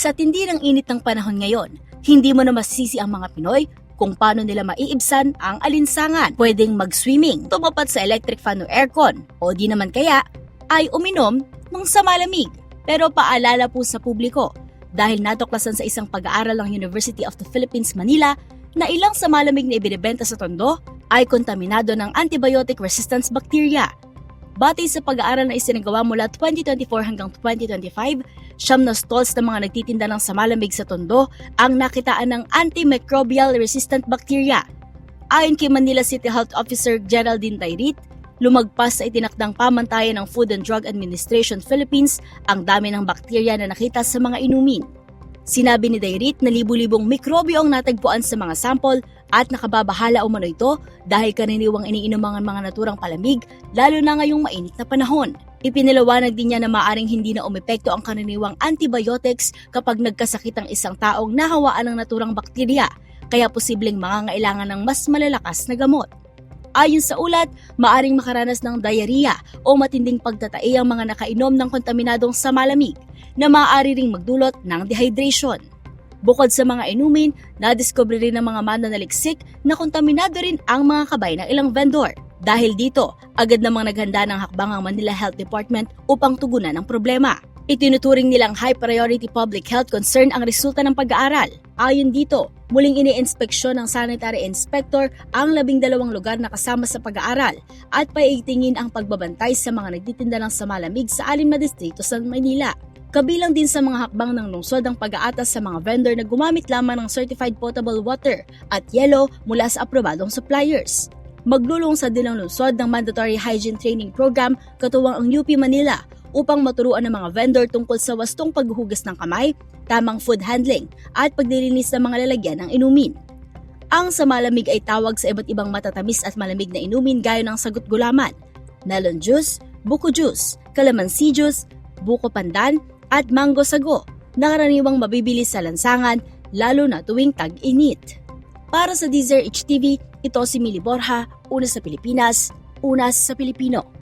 Sa tindi ng init ng panahon ngayon, hindi mo na masisi ang mga Pinoy kung paano nila maiibsan ang alinsangan. Pwedeng mag-swimming, tumapat sa electric fan o aircon, o di naman kaya ay uminom ng samalamig. Pero paalala po sa publiko, dahil natuklasan sa isang pag-aaral ng University of the Philippines, Manila, na ilang samalamig na ibinebenta sa Tondo ay kontaminado ng antibiotic resistance bacteria. Batay sa pag-aaral na isinagawa mula 2024 hanggang 2025, 9 na stalls ng mga nagtitinda ng samalamig sa Tondo ang nakitaan ng antimicrobial resistant bacteria. Ayon kay Manila City Health Officer Geraldine Dairit, lumagpas sa itinakdang pamantayan ng Food and Drug Administration Philippines ang dami ng bakterya na nakita sa mga inumin. Sinabi ni Dairit na libu-libong mikrobyo ang natagpuan sa mga sample at nakababahala umano ito dahil karaniwang iniinom ang mga naturang palamig lalo na ngayong mainit na panahon. Ipinaliwanag din niya na maaaring hindi na umepekto ang karaniwang antibiotics kapag nagkasakit ang isang taong nahawaan ng naturang bakterya, kaya posibleng mangangailangan ng mas malalakas na gamot. Ayon sa ulat, maaaring makaranas ng diarrhea o matinding pagtatai ang mga nakainom ng kontaminadong samalamig na maaari ring magdulot ng dehydration. Bukod sa mga inumin, nadiskubre rin ng mga mananaliksik na kontaminado rin ang mga kabay ng ilang vendor. Dahil dito, agad namang naghanda ng hakbang ang Manila Health Department upang tugunan ang problema. Itinuturing nilang high priority public health concern ang resulta ng pag-aaral. Ayon dito, muling iniinspeksyon ng sanitary inspector ang 12 lugar na kasama sa pag-aaral at paitingin ang pagbabantay sa mga nagtitinda ng samalamig sa 6 na distrito sa Manila. Kabilang din sa mga hakbang ng lungsod ang pag-aatas sa mga vendor na gumamit lamang ng certified potable water at yelo mula sa aprobadong suppliers. Maglulunsad din ang lungsod ng mandatory hygiene training program katuwang ang UP Manila upang maturuan ng mga vendor tungkol sa wastong paghuhugas ng kamay, tamang food handling at paglilinis ng mga lalagyan ng inumin. Ang samalamig ay tawag sa iba't ibang matatamis at malamig na inumin gaya ng sagot gulaman, melon juice, buko juice, calamansi juice, buko pandan at mango sago na karaniwang mabibili sa lansangan lalo na tuwing tag-init. Para sa DZRH TV, ito si Mili Borja, una sa Pilipinas, una sa Pilipino.